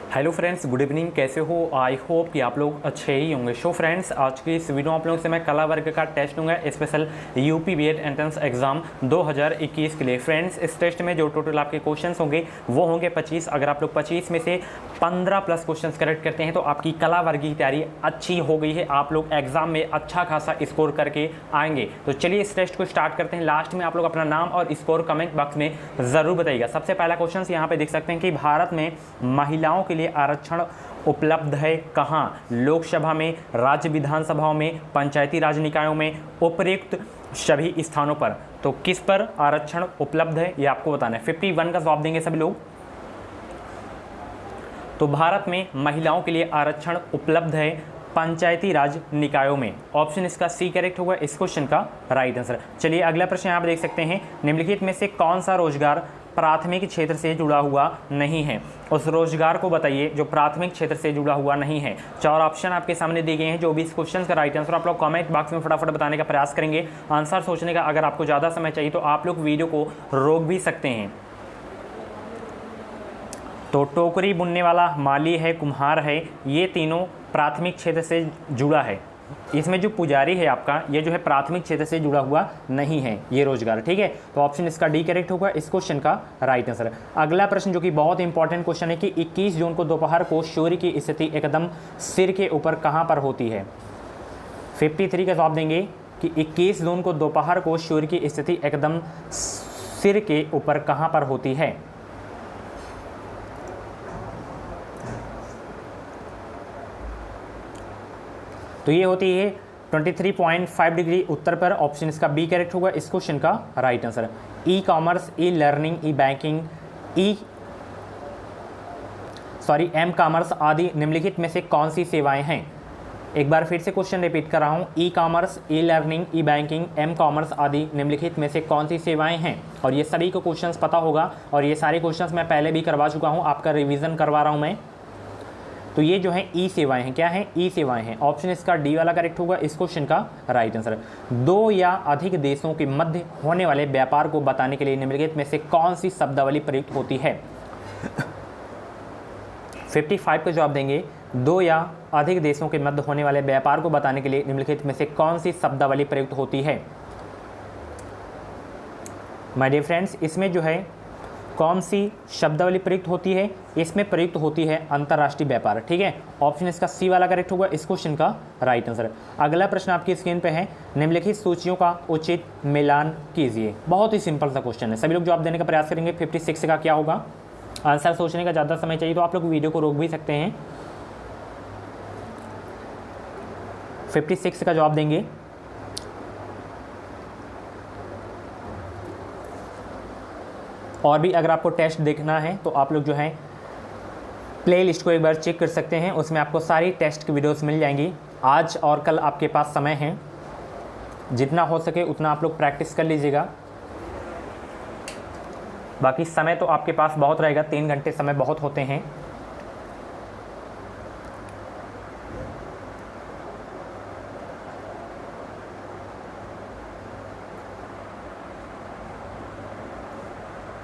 Hello friends, good evening. कैसे हो? I hope कि आप लोग अच्छे ही होंगे। सो फ्रेंड्स, आज की इस वीडियो में आप लोगों से मैं कला वर्ग का टेस्ट लूँगा, special UP BEd entrance exam 2021 के लिए। फ्रेंड्स, इस टेस्ट में जो टोटल आपके क्वेश्चंस होंगे वो होंगे 25। अगर आप लोग 25 में से 15 प्लस क्वेश्चंस करेक्ट करते हैं तो आपकी कला वर्ग की तैयारी अच्छी हो गई है, आप लोग एग्जाम में अच्छा खासा स्कोर करके आएंगे। तो चलिए इस टेस्ट को स्टार्ट करते हैं। लास्ट में आप लोग अपना नाम और स्कोर कमेंट बॉक्स में ज़रूर बताइएगा। सबसे पहला क्वेश्चन यहाँ पे देख सकते हैं कि भारत में महिलाओं के लिए आरक्षण उपलब्ध है कहाँ? लोकसभा में, राज्य विधानसभाओं में, पंचायती राज निकायों में, उपयुक्त सभी स्थानों पर। तो किस पर आरक्षण उपलब्ध है ये आपको बताना है। 51 का जवाब देंगे सभी लोग। तो भारत में महिलाओं के लिए आरक्षण उपलब्ध है पंचायती राज निकायों में। ऑप्शन इसका सी करेक्ट होगा इस क्वेश्चन का राइट आंसर। चलिए अगला प्रश्न यहाँ पर देख सकते हैं, निम्नलिखित में से कौन सा रोजगार प्राथमिक क्षेत्र से जुड़ा हुआ नहीं है? उस रोजगार को बताइए जो प्राथमिक क्षेत्र से जुड़ा हुआ नहीं है। 4 ऑप्शन आपके सामने दिए गए हैं, जो भी इस क्वेश्चन का राइट आंसर आप लोग कमेंट बॉक्स में फटाफट बताने का प्रयास करेंगे। आंसर सोचने का अगर आपको ज़्यादा समय चाहिए तो आप लोग वीडियो को रोक भी सकते हैं। तो टोकरी बुनने वाला, माली है, कुम्हार है, ये तीनों प्राथमिक क्षेत्र से जुड़ा है। इसमें जो पुजारी है आपका, ये जो है प्राथमिक क्षेत्र से जुड़ा हुआ नहीं है ये रोजगार, ठीक है। तो ऑप्शन इसका डी करेक्ट होगा इस क्वेश्चन का राइट आंसर। अगला प्रश्न जो कि बहुत इंपॉर्टेंट क्वेश्चन है कि 21 जून को दोपहर को सूर्य की स्थिति एकदम सिर के ऊपर कहाँ पर होती है? 53 का जवाब देंगे कि 21 जून को दोपहर को सूर्य की स्थिति एकदम सिर के ऊपर कहाँ पर होती है? तो ये होती है 23.5 डिग्री उत्तर पर। ऑप्शन इसका बी करेक्ट होगा इस क्वेश्चन का right answer. E commerce, e learning, e banking, m commerce आदि निम्नलिखित में से कौन सी सेवाएं हैं? एक बार फिर से क्वेश्चन रिपीट कर रहा हूँ। ई commerce, e learning, e banking, m commerce आदि निम्नलिखित में से कौन सी सेवाएं हैं? और ये सभी को क्वेश्चंस पता होगा और ये सारे क्वेश्चंस मैं पहले भी करवा चुका हूँ, आपका रिवीजन करवा रहा हूँ मैं। तो ये जो है ई सेवाएं हैं, क्या है? ई सेवाएं हैं। ऑप्शन इसका डी वाला करेक्ट होगा इस क्वेश्चन का राइट आंसर। 2 या अधिक देशों के मध्य होने वाले व्यापार को बताने के लिए निम्नलिखित में से कौन सी शब्दावली प्रयुक्त होती है? 55 का जवाब देंगे। 2 या अधिक देशों के मध्य होने वाले व्यापार को बताने के लिए निम्नलिखित में से कौन सी शब्दावली प्रयुक्त होती है? माय डियर फ्रेंड्स, इसमें जो है कौन सी शब्दावली प्रयुक्त होती है? इसमें प्रयुक्त होती है अंतर्राष्ट्रीय व्यापार, ठीक है। ऑप्शन इसका सी वाला करेक्ट होगा इस क्वेश्चन का राइट आंसर। अगला प्रश्न आपकी स्क्रीन पे है, निम्नलिखित सूचियों का उचित मिलान कीजिए। बहुत ही सिंपल सा क्वेश्चन है, सभी लोग जवाब देने का प्रयास करेंगे। 56 का क्या होगा? आंसर सोचने का ज़्यादा समय चाहिए तो आप लोग वीडियो को रोक भी सकते हैं। 56 का जवाब देंगे। और भी अगर आपको टेस्ट देखना है तो आप लोग जो है प्ले लिस्ट को एक बार चेक कर सकते हैं, उसमें आपको सारी टेस्ट की वीडियोस मिल जाएंगी। आज और कल आपके पास समय है, जितना हो सके उतना आप लोग प्रैक्टिस कर लीजिएगा। बाकी समय तो आपके पास बहुत रहेगा, 3 घंटे समय बहुत होते हैं।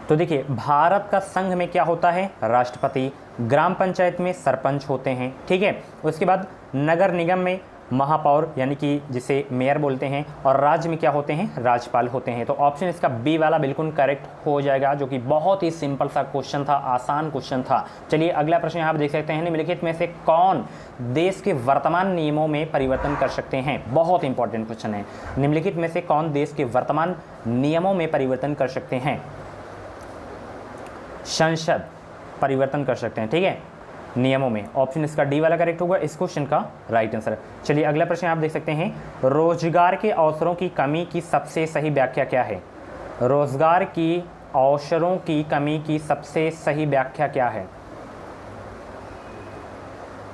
तो देखिए, भारत का संघ में क्या होता है? राष्ट्रपति। ग्राम पंचायत में सरपंच होते हैं, ठीक है। उसके बाद नगर निगम में महापौर यानी कि जिसे मेयर बोलते हैं, और राज्य में क्या होते हैं? राज्यपाल होते हैं। तो ऑप्शन इसका बी वाला बिल्कुल करेक्ट हो जाएगा, जो कि बहुत ही सिंपल सा क्वेश्चन था, आसान क्वेश्चन था। चलिए अगला प्रश्न यहाँ पर देख सकते हैं, निम्नलिखित में से कौन देश के वर्तमान नियमों में परिवर्तन कर सकते हैं? बहुत इंपॉर्टेंट क्वेश्चन है। निम्नलिखित में से कौन देश के वर्तमान नियमों में परिवर्तन कर सकते हैं? संसद परिवर्तन कर सकते हैं, ठीक है, नियमों में। ऑप्शन इसका डी वाला करेक्ट होगा इस क्वेश्चन का राइट आंसर। चलिए अगला प्रश्न आप देख सकते हैं, रोजगार के अवसरों की कमी की सबसे सही व्याख्या क्या है? रोजगार की अवसरों की कमी की सबसे सही व्याख्या क्या है?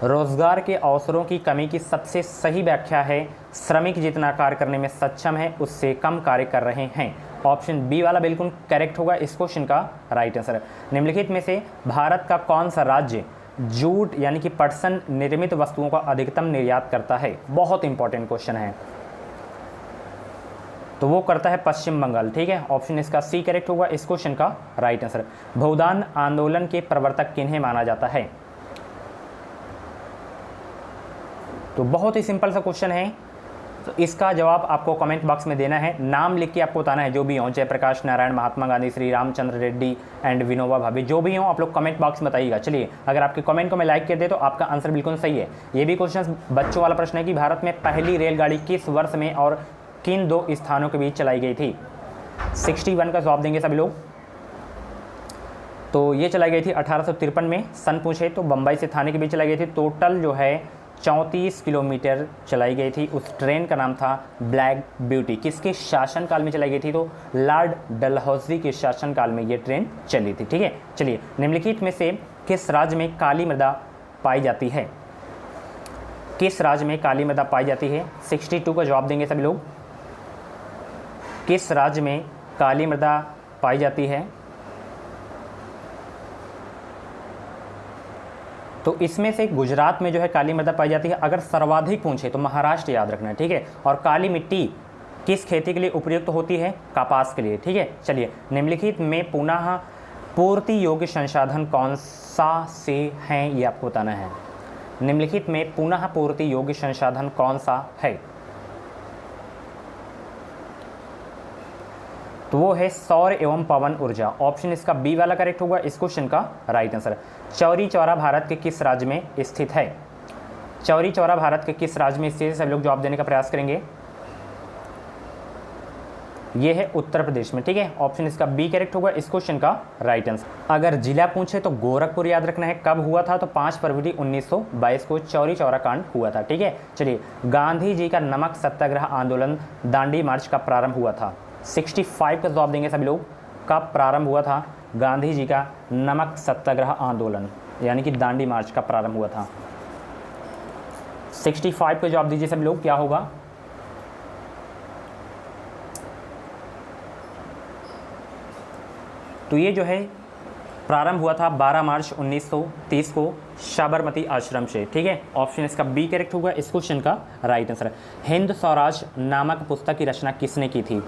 रोजगार के अवसरों की कमी की सबसे सही व्याख्या है, श्रमिक जितना कार्य करने में सक्षम है उससे कम कार्य कर रहे हैं। ऑप्शन बी वाला बिल्कुल करेक्ट होगा इस क्वेश्चन का राइट आंसर। निम्नलिखित में से भारत का कौन सा राज्य जूट यानी कि पटसन निर्मित वस्तुओं का अधिकतम निर्यात करता है? बहुत इंपॉर्टेंट क्वेश्चन है। तो वो करता है पश्चिम बंगाल, ठीक है। ऑप्शन इसका सी करेक्ट होगा इस क्वेश्चन का राइट आंसर। भूदान आंदोलन के प्रवर्तक किन्हें माना जाता है? तो बहुत ही सिंपल सा क्वेश्चन है, तो इसका जवाब आपको कमेंट बॉक्स में देना है, नाम लिख के आपको बताना है, जो भी हो, जयप्रकाश नारायण, महात्मा गांधी, श्री रामचंद्र रेड्डी एंड विनोबा भावे, जो भी हो आप लोग कमेंट बॉक्स में बताइएगा। चलिए, अगर आपके कमेंट को मैं लाइक कर दे तो आपका आंसर बिल्कुल सही है। ये भी क्वेश्चन बच्चों वाला प्रश्न है कि भारत में पहली रेलगाड़ी किस वर्ष में और किन 2 स्थानों के बीच चलाई गई थी? 61 का जवाब देंगे सभी लोग। तो ये चलाई गई थी 1853 में। सन पूछे तो बम्बई से थाने के बीच चलाई गई थी। टोटल जो है 34 किलोमीटर चलाई गई थी। उस ट्रेन का नाम था ब्लैक ब्यूटी। किसके शासनकाल में चलाई गई थी? तो लॉर्ड डलहौजी के शासनकाल में ये ट्रेन चली थी। ठीक है, चलिए, निम्नलिखित में से किस राज्य में काली मृदा पाई जाती है? किस राज्य में काली मृदा पाई जाती है? 62 का जवाब देंगे सभी लोग। किस राज्य में काली मृदा पाई जाती है? तो इसमें से गुजरात में जो है काली मृदा पाई जाती है। अगर सर्वाधिक पूछे तो महाराष्ट्र याद रखना है। ठीक है, और काली मिट्टी किस खेती के लिए उपयुक्त होती है? कपास के लिए। ठीक है, चलिए, निम्नलिखित में पुनः पूर्ति योग्य संसाधन कौन सा से हैं, ये आपको बताना है। निम्नलिखित में पुनः पूर्ति योग्य संसाधन कौन सा है? तो वो है सौर एवं पवन ऊर्जा। ऑप्शन इसका बी वाला करेक्ट होगा इस क्वेश्चन का राइट आंसर। चौरी चौरा भारत के किस राज्य में स्थित है? चौरी चौरा भारत के किस राज्य में स्थित है? सब लोग जवाब देने का प्रयास करेंगे। ये है उत्तर प्रदेश में। ठीक है, ऑप्शन इसका बी करेक्ट होगा इस क्वेश्चन का राइट आंसर। अगर जिला पूछे तो गोरखपुर याद रखना है। कब हुआ था? तो 5 फरवरी 1922 को चौरी चौरा कांड हुआ था। ठीक है, चलिए, गांधी जी का नमक सत्याग्रह आंदोलन दांडी मार्च का प्रारंभ हुआ था? 65 का जवाब देंगे सभी लोग। कब प्रारंभ हुआ था गांधी जी का नमक सत्याग्रह आंदोलन, यानी कि दांडी मार्च का प्रारंभ हुआ था? 65 का जवाब दीजिए सभी लोग, क्या होगा? तो ये जो है प्रारंभ हुआ था 12 मार्च 1930 को साबरमती आश्रम से। ठीक है, ऑप्शन इसका बी करेक्ट होगा इस क्वेश्चन का राइट आंसर। हिंद स्वराज नामक पुस्तक की रचना किसने की थी?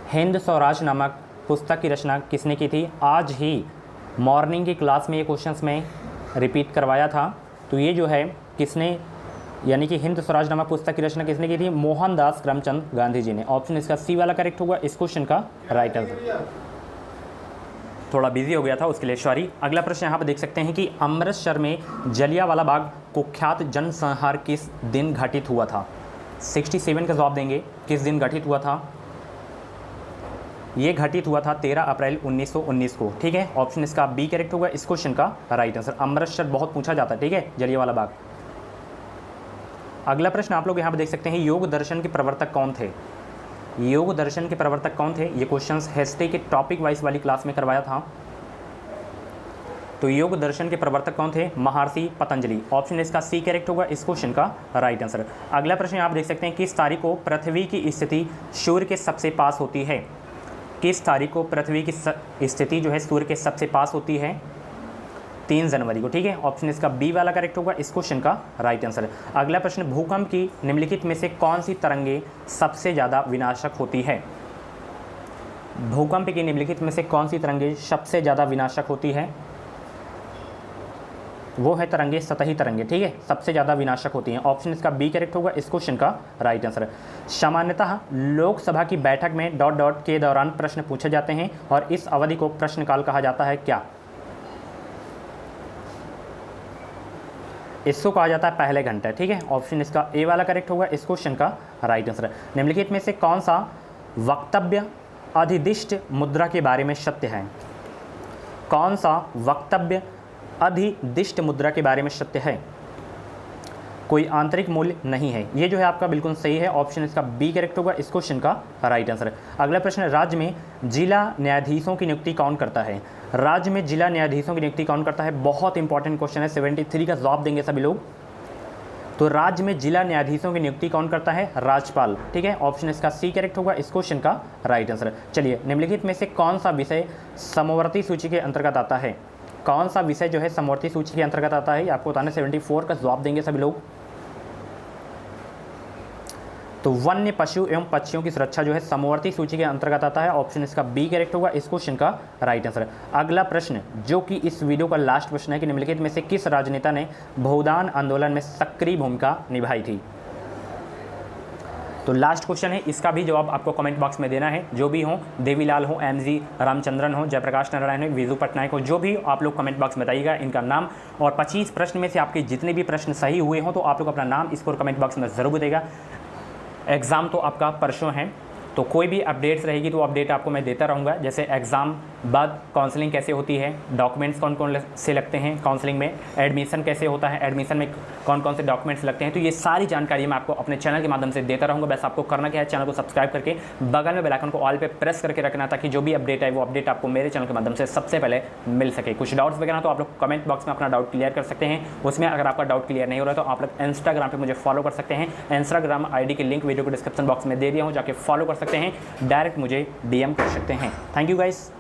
हिंद स्वराज नामक पुस्तक की रचना किसने की थी? आज ही मॉर्निंग की क्लास में ये क्वेश्चंस में रिपीट करवाया था। तो ये जो है किसने, यानी कि हिंद स्वराज नामक पुस्तक की रचना किसने की थी? मोहनदास करमचंद गांधी जी ने। ऑप्शन इसका सी वाला करेक्ट होगा इस क्वेश्चन का राइट आंसर। थोड़ा बिजी हो गया था, उसके लिए सॉरी। अगला प्रश्न यहाँ पर देख सकते हैं कि अमृतसर में जलियांवाला बाग कुख्यात जनसंहार किस दिन घटित हुआ था? 67 का जवाब देंगे। किस दिन घटित हुआ था? ये घटित हुआ था 13 अप्रैल 1919 को। ठीक है, ऑप्शन इसका बी करेक्ट होगा इस क्वेश्चन का राइट आंसर। अमृतसर बहुत पूछा जाता है। ठीक है, जलियांवाला बाग। अगला प्रश्न आप लोग यहाँ पर देख सकते हैं, योग दर्शन के प्रवर्तक कौन थे? योग दर्शन के प्रवर्तक कौन थे? ये क्वेश्चंस हेस्टे के टॉपिक वाइज वाली क्लास में करवाया था। तो योग दर्शन के प्रवर्तक कौन थे? महर्षि पतंजलि। ऑप्शन इसका सी करेक्ट होगा इस क्वेश्चन का राइट आंसर। अगला प्रश्न आप देख सकते हैं, किस तारीख को पृथ्वी की स्थिति सूर्य के सबसे पास होती है? किस तारीख को पृथ्वी की स्थिति जो है सूर्य के सबसे पास होती है? 3 जनवरी को। ठीक है, ऑप्शन इसका बी वाला करेक्ट होगा इस क्वेश्चन का राइट आंसर। अगला प्रश्न, भूकंप की निम्नलिखित में से कौन सी तरंगे सबसे ज़्यादा विनाशक होती है? भूकंप की निम्नलिखित में से कौन सी तरंगे सबसे ज़्यादा विनाशक होती है? वो है तरंगे सतही तरंगे। ठीक है, सबसे ज़्यादा विनाशक होती हैं। ऑप्शन इसका बी करेक्ट होगा इस क्वेश्चन का राइट आंसर। सामान्यतः लोकसभा की बैठक में ... के दौरान प्रश्न पूछे जाते हैं और इस अवधि को प्रश्नकाल कहा जाता है क्या? इसको कहा जाता है पहले घंटे। ठीक है, ऑप्शन इसका ए वाला करेक्ट होगा इस क्वेश्चन का राइट आंसर। निम्नलिखित में से कौन सा वक्तव्य अधिदिष्ट मुद्रा के बारे में सत्य है? कौन सा वक्तव्य अधिदिष्ट मुद्रा के बारे में सत्य है? कोई आंतरिक मूल्य नहीं है। ये जो है आपका बिल्कुल सही है। ऑप्शन इसका बी करेक्ट होगा इस क्वेश्चन का राइट आंसर। अगला प्रश्न, राज्य में जिला न्यायाधीशों की नियुक्ति कौन करता है? राज्य में जिला न्यायाधीशों की नियुक्ति कौन करता है? बहुत इंपॉर्टेंट क्वेश्चन है। 73 का जवाब देंगे सभी लोग। तो राज्य में जिला न्यायाधीशों की नियुक्ति कौन करता है? राज्यपाल। ठीक है, ऑप्शन इसका सी करेक्ट होगा इस क्वेश्चन का राइट आंसर। चलिए, निम्नलिखित में से कौन सा विषय समवर्ती सूची के अंतर्गत आता है? कौन सा विषय जो है समवर्ती सूची के अंतर्गत आता है? आपको बताना। 74 का जवाब देंगे सभी लोग। तो वन्य पशु एवं पक्षियों की सुरक्षा जो है समवर्ती सूची के अंतर्गत आता है। ऑप्शन इसका बी करेक्ट होगा इस क्वेश्चन का राइट आंसर। अगला प्रश्न जो कि इस वीडियो का लास्ट प्रश्न है कि निम्नलिखित में से किस राजनेता ने भूदान आंदोलन में सक्रिय भूमिका निभाई थी। तो लास्ट क्वेश्चन है, इसका भी जवाब आपको कमेंट बॉक्स में देना है। जो भी हो, देवीलाल हो, एमजी रामचंद्रन हो, जयप्रकाश नारायण हो, विजू पटनायक हो, जो भी आप लोग कमेंट बॉक्स में बताइएगा इनका नाम। और 25 प्रश्न में से आपके जितने भी प्रश्न सही हुए हों तो आप लोग अपना नाम इस पर कमेंट बॉक्स में ज़रूर बताइएगा। एग्ज़ाम तो आपका परसों है, तो कोई भी अपडेट्स रहेगी तो अपडेट आपको मैं देता रहूँगा। जैसे एग्ज़ाम बाद काउंसलिंग कैसे होती है, डॉक्यूमेंट्स कौन कौन से लगते हैं काउंसलिंग में, एडमिशन कैसे होता है, एडमिशन में कौन कौन से डॉक्यूमेंट्स लगते हैं, तो ये सारी जानकारी मैं आपको अपने चैनल के माध्यम से देता रहूँगा। बस आपको करना क्या है, चैनल को सब्सक्राइब करके बगल में बेल आइकन को ऑल पे प्रेस करके रखना, ताकि जो भी अपडेट है वो अपडेट आपको मेरे चैनल के माध्यम से सबसे पहले मिल सके। कुछ डाउट्स वगैरह तो आप लोग कमेंट बॉक्स में अपना डाउट क्लियर कर सकते हैं। उसमें अगर आपका डाउट क्लियर नहीं हो रहा है तो आप लोग इंस्टाग्राम पर मुझे फॉलो कर सकते हैं। इंस्टाग्राम ID की लिंक वीडियो को डिस्क्रिप्शन बॉक्स में दे दिया हूँ, जाके फॉलो कर सकते हैं। डायरेक्ट मुझे DM कर सकते हैं। Thank you guys.